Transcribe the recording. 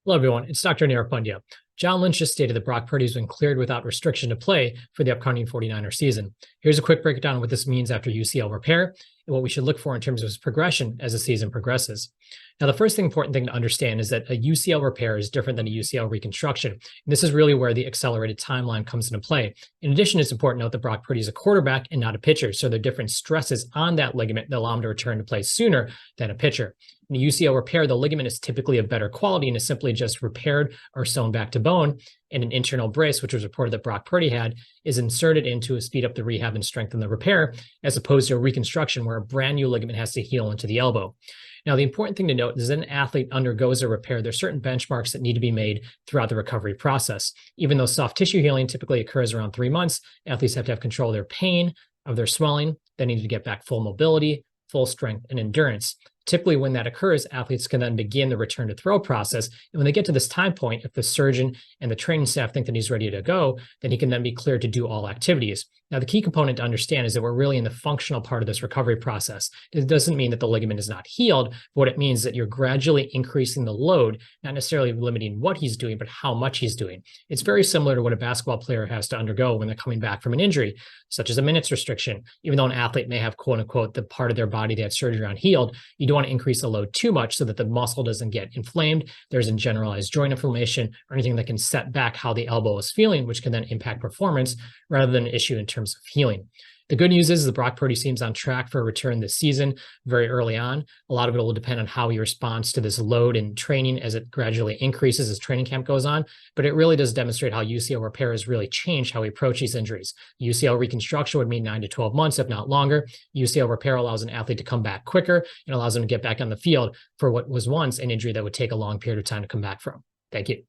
Hello, everyone. It's Dr. Nirav Pandya. John Lynch just stated that Brock Purdy has been cleared without restriction to play for the upcoming 49er season. Here's a quick breakdown of what this means after UCL repair and what we should look for in terms of his progression as the season progresses. Now, the first important thing to understand is that a UCL repair is different than a UCL reconstruction. And this is really where the accelerated timeline comes into play. In addition, it's important to note that Brock Purdy is a quarterback and not a pitcher, so there are different stresses on that ligament that allow him to return to play sooner than a pitcher. In a UCL repair, the ligament is typically of better quality and is simply just repaired or sewn back to bone, and an internal brace, which was reported that Brock Purdy had, is inserted in to speed up the rehab and strengthen the repair, as opposed to a reconstruction where a brand new ligament has to heal into the elbow. Now, the important thing to note is that an athlete undergoes a repair, there are certain benchmarks that need to be made throughout the recovery process. Even though soft tissue healing typically occurs around 3 months, athletes have to have control of their pain, of their swelling. They need to get back full mobility, full strength, and endurance. Typically, when that occurs, athletes can then begin the return to throw process. And when they get to this time point, if the surgeon and the training staff think that he's ready to go, then he can then be cleared to do all activities. Now, the key component to understand is that we're really in the functional part of this recovery process. It doesn't mean that the ligament is not healed, but what it means is that you're gradually increasing the load, not necessarily limiting what he's doing, but how much he's doing. It's very similar to what a basketball player has to undergo when they're coming back from an injury, such as a minutes restriction. Even though an athlete may have, quote unquote, the part of their body they had surgery on healed, you don't want to increase the load too much so that the muscle doesn't get inflamed. There's a generalized joint inflammation or anything that can set back how the elbow is feeling, which can then impact performance rather than an issue in terms of healing. The good news is the Brock Purdy seems on track for a return this season very early on. A lot of it will depend on how he responds to this load in training as it gradually increases as training camp goes on. But it really does demonstrate how UCL repair has really changed how we approach these injuries. UCL reconstruction would mean 9 to 12 months, if not longer. UCL repair allows an athlete to come back quicker and allows them to get back on the field for what was once an injury that would take a long period of time to come back from. Thank you.